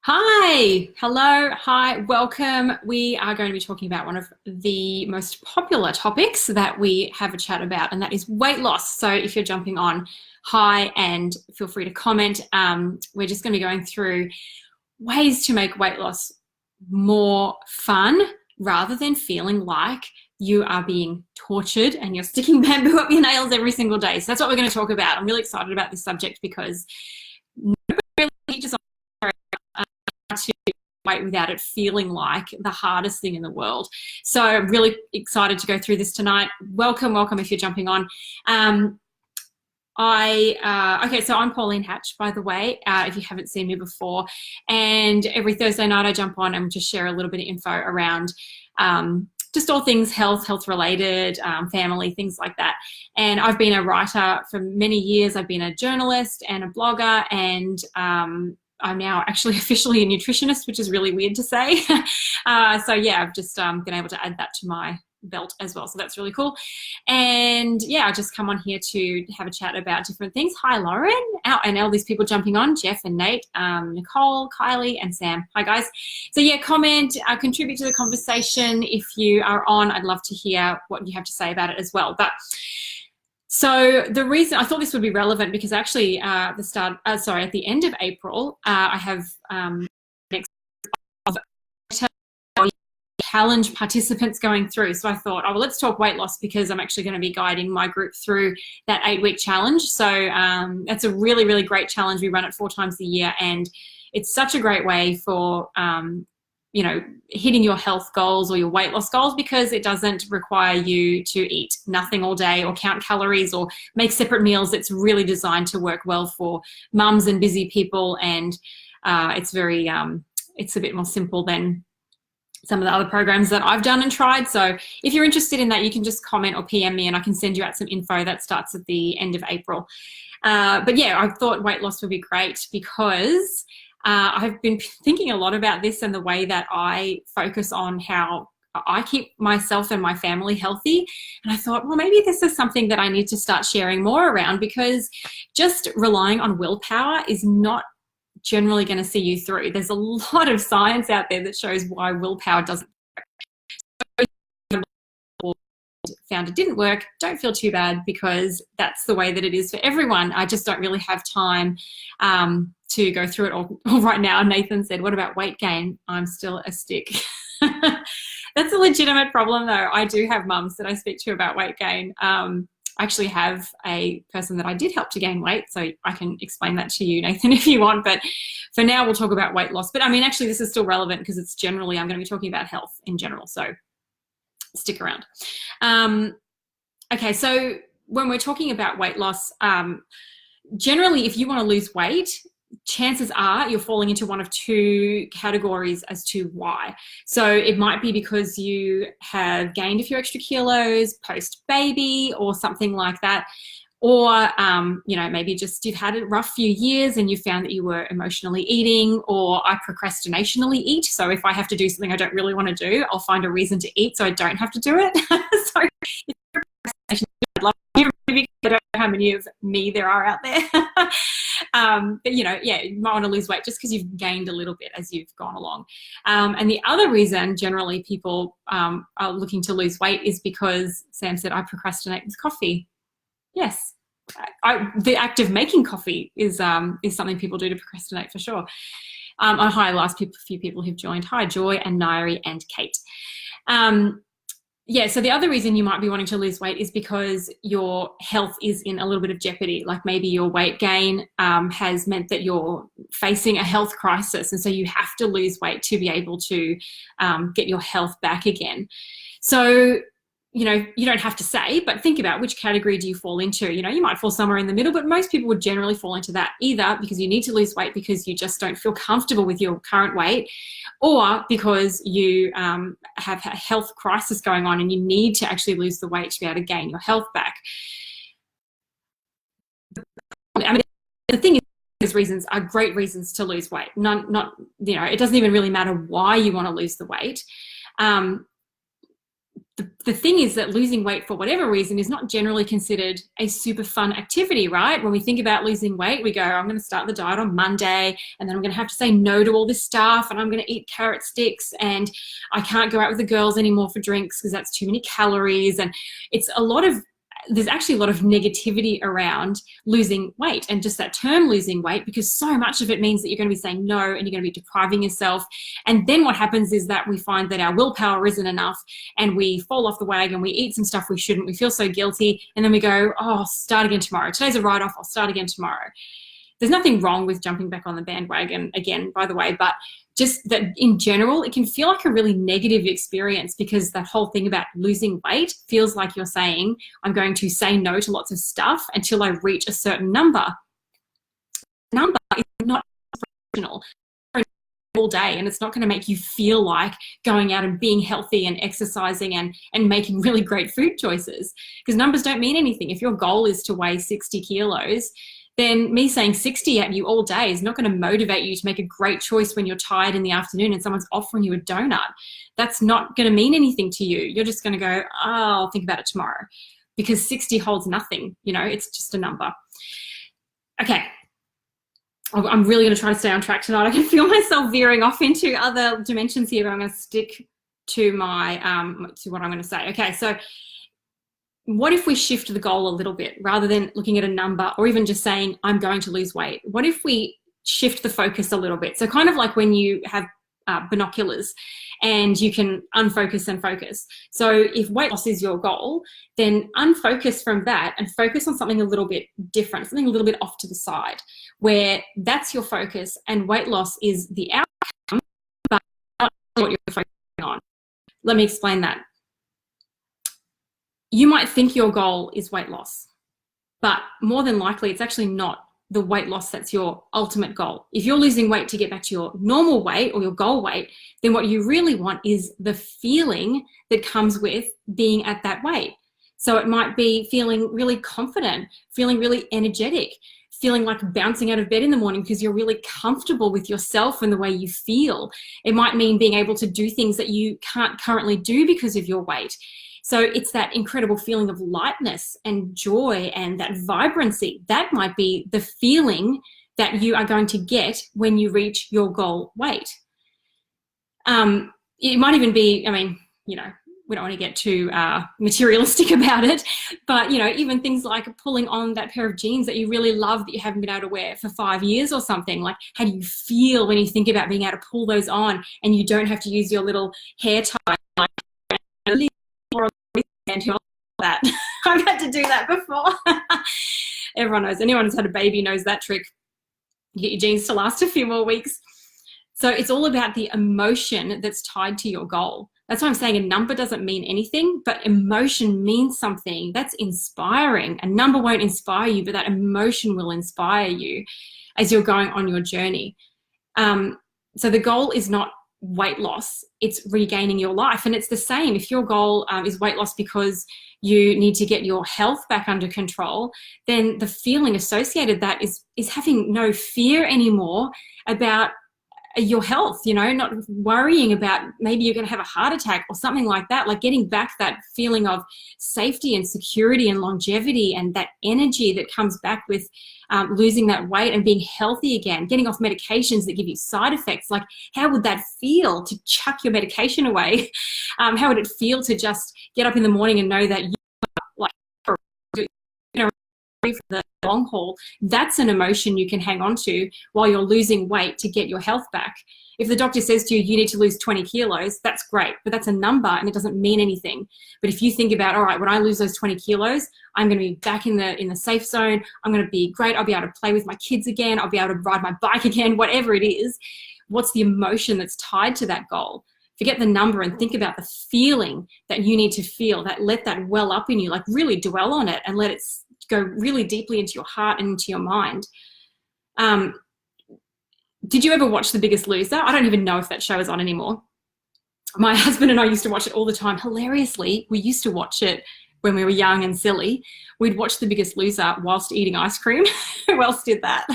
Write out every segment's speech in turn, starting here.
Hi, hello, hi, welcome. We are going to be talking about one of the most popular topics that we have a chat about, and that is weight loss. So if you're jumping on, hi, and feel free to comment. We're just going to be going through ways to make weight loss more fun rather than feeling like you are being tortured and you're sticking bamboo up your nails every single day. So that's what we're going to talk about. I'm really excited about this subject because nobody really teaches to weight without it feeling like the hardest thing in the world. So I'm really excited to go through this tonight. Welcome if you're jumping on. Okay, so I'm Pauline Hatch, by the way, if you haven't seen me before. And every Thursday night I jump on and just share a little bit of info around just all things health related, family, things like that. And I've been a writer for many years. I've been a journalist and a blogger, and I'm now actually officially a nutritionist, which is really weird to say. So yeah, I've just been able to add that to my belt as well. So that's really cool. And yeah, I just come on here to have a chat about different things. Hi, Lauren, and all these people jumping on, Jeff and Nate, Nicole, Kylie, and Sam. Hi, guys. So yeah, comment, contribute to the conversation. If you are on, I'd love to hear what you have to say about it as well. But so the reason I thought this would be relevant because actually at the end of April, I have next of challenge participants going through. So I thought, oh, well, let's talk weight loss because I'm actually going to be guiding my group through that 8-week challenge. So that's a really, really great challenge. We run it 4 times a year, and it's such a great way for hitting your health goals or your weight loss goals, because it doesn't require you to eat nothing all day or count calories or make separate meals. It's really designed to work well for mums and busy people, and it's a bit more simple than some of the other programs that I've done and tried. So if you're interested in that, you can just comment or PM me and I can send you out some info. That starts at the end of April. But yeah, I thought weight loss would be great because I've been thinking a lot about this and the way that I focus on how I keep myself and my family healthy. And I thought, well, maybe this is something that I need to start sharing more around, because just relying on willpower is not generally going to see you through. There's a lot of science out there that shows why willpower doesn't work. Found it didn't work, don't feel too bad, because that's the way that it is for everyone. I just don't really have time to go through it all right now. Nathan said, what about weight gain? I'm still a stick. That's a legitimate problem though. I do have mums that I speak to about weight gain. I actually have a person that I did help to gain weight, so I can explain that to you, Nathan, if you want. But for now, we'll talk about weight loss. But I mean, actually, this is still relevant because it's generally, I'm going to be talking about health in general. So stick around. Okay, so when we're talking about weight loss, generally, if you want to lose weight, chances are you're falling into one of 2 categories as to why. So it might be because you have gained a few extra kilos post-baby or something like that. Or, maybe just you've had a rough few years and you found that you were emotionally eating, or I procrastinationally eat. So if I have to do something I don't really want to do, I'll find a reason to eat so I don't have to do it. So I'd love to hear, because I don't know how many of me there are out there. But you might want to lose weight just because you've gained a little bit as you've gone along. And the other reason generally people are looking to lose weight is because Sam said, I procrastinate with coffee. Yes. The act of making coffee is something people do to procrastinate for sure. Hi, last few people who've joined. Hi, Joy and Nairi and Kate. So the other reason you might be wanting to lose weight is because your health is in a little bit of jeopardy. Like maybe your weight gain has meant that you're facing a health crisis, and so you have to lose weight to be able to get your health back again. So you don't have to say, but think about which category do you fall into. You might fall somewhere in the middle, but most people would generally fall into that, either because you need to lose weight because you just don't feel comfortable with your current weight, or because you have a health crisis going on and you need to actually lose the weight to be able to gain your health back. I mean, the thing is, these reasons are great reasons to lose weight. It doesn't even really matter why you want to lose the weight. the thing is that losing weight for whatever reason is not generally considered a super fun activity, right? When we think about losing weight, we go, I'm going to start the diet on Monday, and then I'm going to have to say no to all this stuff, and I'm going to eat carrot sticks, and I can't go out with the girls anymore for drinks because that's too many calories. And there's actually a lot of negativity around losing weight, and just that term losing weight, because so much of it means that you're going to be saying no and you're going to be depriving yourself. And then what happens is that we find that our willpower isn't enough and we fall off the wagon, we eat some stuff we shouldn't, we feel so guilty, and then we go, oh, I'll start again tomorrow. Today's a write-off, I'll start again tomorrow. There's nothing wrong with jumping back on the bandwagon again, by the way, but just that in general, it can feel like a really negative experience, because that whole thing about losing weight feels like you're saying, I'm going to say no to lots of stuff until I reach a certain number. Number is not inspirational all day, and it's not going to make you feel like going out and being healthy and exercising and making really great food choices, because numbers don't mean anything. If your goal is to weigh 60 kilos, then me saying 60 at you all day is not going to motivate you to make a great choice when you're tired in the afternoon and someone's offering you a donut. That's not going to mean anything to you. You're just going to go, oh, I'll think about it tomorrow, because 60 holds nothing. You know, it's just a number. Okay. I'm really going to try to stay on track tonight. I can feel myself veering off into other dimensions here, but I'm going to stick to my, to what I'm going to say. Okay. So what if we shift the goal a little bit, rather than looking at a number or even just saying, I'm going to lose weight? What if we shift the focus a little bit? So kind of like when you have binoculars and you can unfocus and focus. So if weight loss is your goal, then unfocus from that and focus on something a little bit different, something a little bit off to the side, where that's your focus and weight loss is the outcome, but not what you're focusing on. Let me explain that. You might think your goal is weight loss, but more than likely it's actually not the weight loss that's your ultimate goal. If you're losing weight to get back to your normal weight or your goal weight, then what you really want is the feeling that comes with being at that weight. So it might be feeling really confident, feeling really energetic, feeling like bouncing out of bed in the morning because you're really comfortable with yourself and the way you feel. It might mean being able to do things that you can't currently do because of your weight. So it's that incredible feeling of lightness and joy and that vibrancy. That might be the feeling that you are going to get when you reach your goal weight. It might even be, I mean, you know, we don't want to get too materialistic about it, but, you know, even things like pulling on that pair of jeans that you really love that you haven't been able to wear for 5 years or something. Like, how do you feel when you think about being able to pull those on and you don't have to use your little hair tie? Like, that I've had to do that before. Everyone knows, anyone who's had a baby knows that trick. You get your jeans to last a few more weeks. So it's all about the emotion that's tied to your goal. That's why I'm saying a number doesn't mean anything, but emotion means something. That's inspiring. A number won't inspire you, but that emotion will inspire you as you're going on your journey. So the goal is not weight loss, it's regaining your life. And it's the same if your goal is weight loss because you need to get your health back under control, then the feeling associated that is having no fear anymore about your health, you know, not worrying about maybe you're going to have a heart attack or something like that, like getting back that feeling of safety and security and longevity and that energy that comes back with losing that weight and being healthy again, getting off medications that give you side effects. Like, how would that feel to chuck your medication away? How would it feel to just get up in the morning and know that you are like, you know, for the long haul? That's an emotion you can hang on to while you're losing weight to get your health back. If the doctor says to you, you need to lose 20 kilos, that's great, but that's a number and it doesn't mean anything. But if you think about, all right, when I lose those 20 kilos, I'm going to be back in the safe zone. I'm going to be great. I'll be able to play with my kids again. I'll be able to ride my bike again, whatever it is. What's the emotion that's tied to that goal? Forget the number and think about the feeling that you need to feel, that let that well up in you, like really dwell on it and let it go really deeply into your heart and into your mind. Did you ever watch The Biggest Loser? I don't even know if that show is on anymore. My husband and I used to watch it all the time. Hilariously, we used to watch it when we were young and silly. We'd watch The Biggest Loser whilst eating ice cream. Who else did that?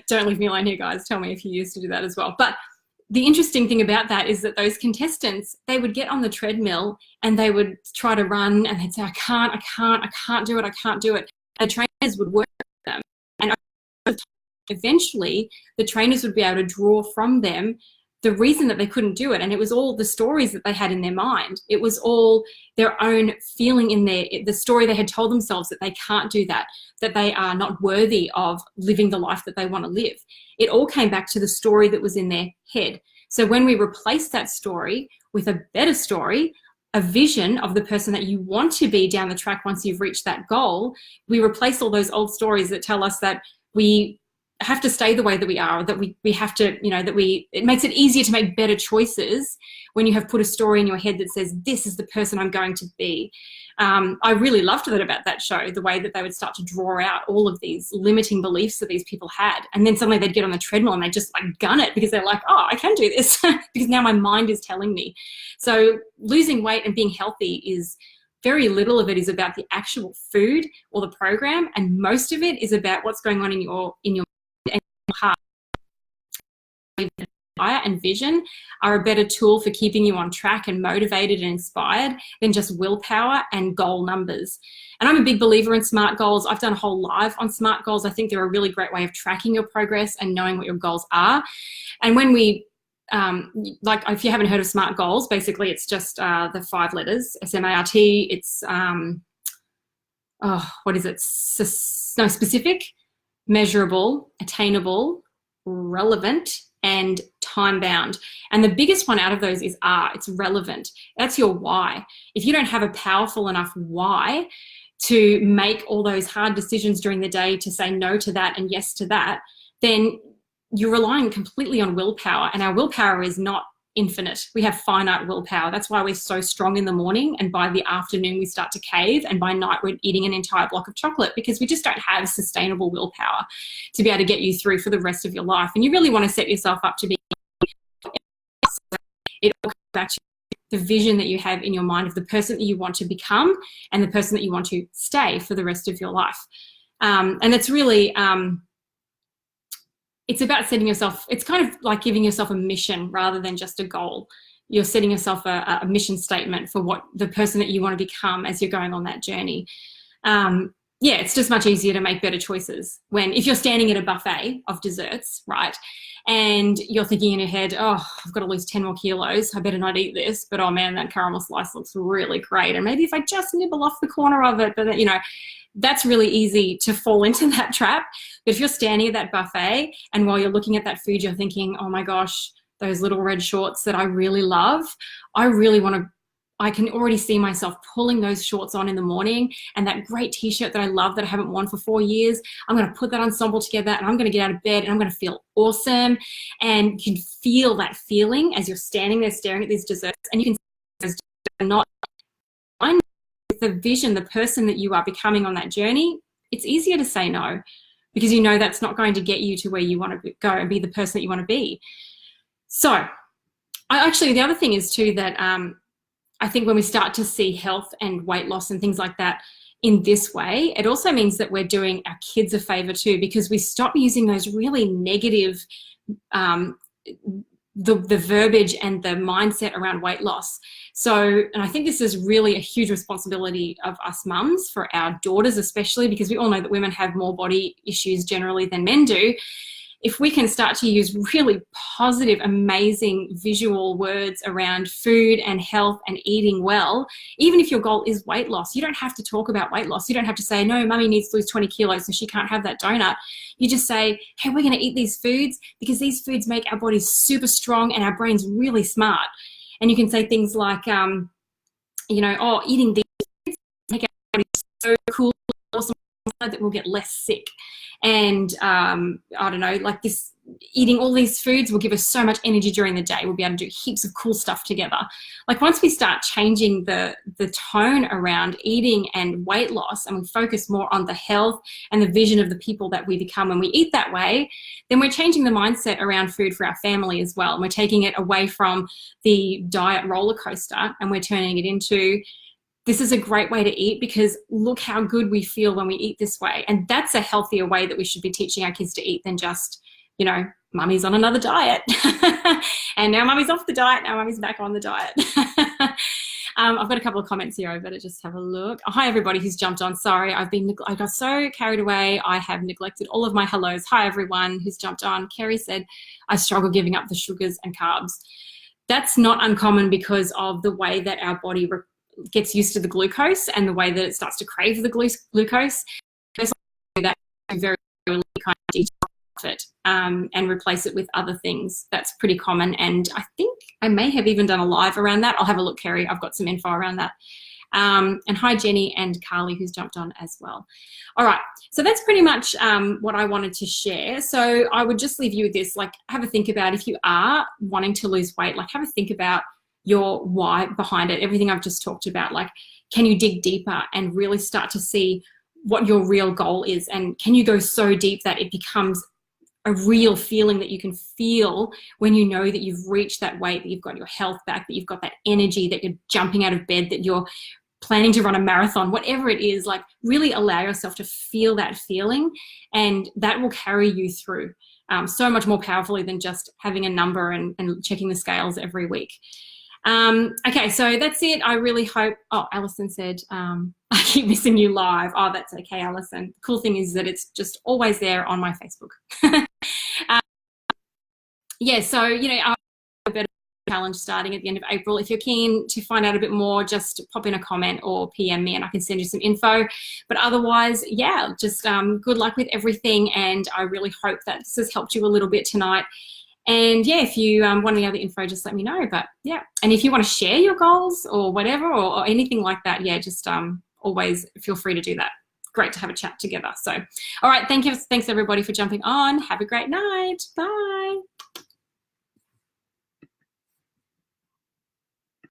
Don't leave me alone here, guys. Tell me if you used to do that as well. But the interesting thing about that is that those contestants, they would get on the treadmill and they would try to run and they'd say, I can't do it. The trainers would work with them. And eventually the trainers would be able to draw from them the reason that they couldn't do it. And it was all the stories that they had in their mind. It was all their own feeling in the story they had told themselves that they can't do that they are not worthy of living the life that they want to live. It all came back to the story that was in their head. So when we replace that story with a better story, a vision of the person that you want to be down the track once you've reached that goal, we replace all those old stories that tell us that we have to stay the way that we are, that we have to, it makes it easier to make better choices when you have put a story in your head that says, this is the person I'm going to be. I really loved that about that show, the way that they would start to draw out all of these limiting beliefs that these people had. And then suddenly they'd get on the treadmill and they just gun it because they're like, oh, I can do this because now my mind is telling me. So losing weight and being healthy is very little of it is about the actual food or the program. And most of it is about what's going on in your heart. And vision are a better tool for keeping you on track and motivated and inspired than just willpower and goal numbers. And I'm a big believer in SMART goals. I've done a whole live on SMART goals. I think they're a really great way of tracking your progress and knowing what your goals are. And when we if you haven't heard of SMART goals, basically it's just the 5 letters, SMART. It's specific, measurable, attainable, relevant, and time bound. And the biggest one out of those is R. It's relevant. That's your why. If you don't have a powerful enough why to make all those hard decisions during the day to say no to that and yes to that, then you're relying completely on willpower. And our willpower is not infinite. We have finite willpower. That's why we're so strong in the morning, and by the afternoon we start to cave, and by night we're eating an entire block of chocolate, because we just don't have sustainable willpower to be able to get you through for the rest of your life. And you really want to set yourself up to be, it all comes back to the vision that you have in your mind of the person that you want to become and the person that you want to stay for the rest of your life. And it's really it's about setting yourself, it's kind of like giving yourself a mission rather than just a goal. You're setting yourself a mission statement for what the person that you want to become as you're going on that journey. It's just much easier to make better choices if you're standing at a buffet of desserts, right? And you're thinking in your head, oh, I've got to lose 10 more kilos. I better not eat this. But, oh, man, that caramel slice looks really great. And maybe if I just nibble off the corner of it, but, that's really easy to fall into that trap. But if you're standing at that buffet and while you're looking at that food, you're thinking, oh, my gosh, those little red shorts that I really love, I can already see myself pulling those shorts on in the morning, and that great t-shirt that I love that I haven't worn for 4 years, I'm going to put that ensemble together and I'm going to get out of bed and I'm going to feel awesome. And you can feel that feeling as you're standing there staring at these desserts, and you can see those not with the vision, the person that you are becoming on that journey. It's easier to say no because you know that's not going to get you to where you want to go and be the person that you want to be. So the other thing is too that I think when we start to see health and weight loss and things like that in this way, it also means that we're doing our kids a favor too, because we stop using those really negative, the verbiage and the mindset around weight loss. So, and I think this is really a huge responsibility of us mums for our daughters, especially because we all know that women have more body issues generally than men do. If we can start to use really positive, amazing visual words around food and health and eating well, even if your goal is weight loss, you don't have to talk about weight loss. You don't have to say, no, mummy needs to lose 20 kilos, so she can't have that donut. You just say, hey, we're going to eat these foods because these foods make our bodies super strong and our brains really smart. And you can say things like, eating these foods make our bodies so cool, awesome, that we'll get less sick. And eating all these foods will give us so much energy during the day. We'll be able to do heaps of cool stuff together. Like once we start changing the tone around eating and weight loss, and we focus more on the health and the vision of the people that we become when we eat that way, then we're changing the mindset around food for our family as well. And we're taking it away from the diet roller coaster and we're turning it into, this is a great way to eat because look how good we feel when we eat this way. And that's a healthier way that we should be teaching our kids to eat than just, mummy's on another diet. And now mummy's off the diet, now mummy's back on the diet. I've got a couple of comments here. I better just have a look. Oh, hi, everybody who's jumped on. Sorry, I got so carried away. I have neglected all of my hellos. Hi, everyone who's jumped on. Kerry said, I struggle giving up the sugars and carbs. That's not uncommon because of the way that our body gets used to the glucose and the way that it starts to crave the glucose. There's that very kind of detox it and replace it with other things. That's pretty common, and I think I may have even done a live around that. I'll have a look, Kerry. I've got some info around that. And hi, Jenny and Carly, who's jumped on as well. All right, so that's pretty much what I wanted to share. So I would just leave you with this, like, have a think about, if you are wanting to lose weight, like, have a think about your why behind it, everything I've just talked about. Like, can you dig deeper and really start to see what your real goal is? And can you go so deep that it becomes a real feeling that you can feel when you know that you've reached that weight, that you've got your health back, that you've got that energy, that you're jumping out of bed, that you're planning to run a marathon, whatever it is. Like, really allow yourself to feel that feeling, and that will carry you through so much more powerfully than just having a number and checking the scales every week. Okay, so that's it. I really hope, oh, Alison said, I keep missing you live. Oh, that's okay, Alison. The cool thing is that it's just always there on my Facebook. Yeah, so, you know, I have a better challenge starting at the end of April. If you're keen to find out a bit more, just pop in a comment or PM me and I can send you some info. But otherwise, yeah, just good luck with everything. And I really hope that this has helped you a little bit tonight. And yeah, if you want any other info, just let me know. But yeah, and if you want to share your goals or whatever, or anything like that, yeah, just always feel free to do that. Great to have a chat together. So, all right, thanks everybody for jumping on. Have a great night. Bye.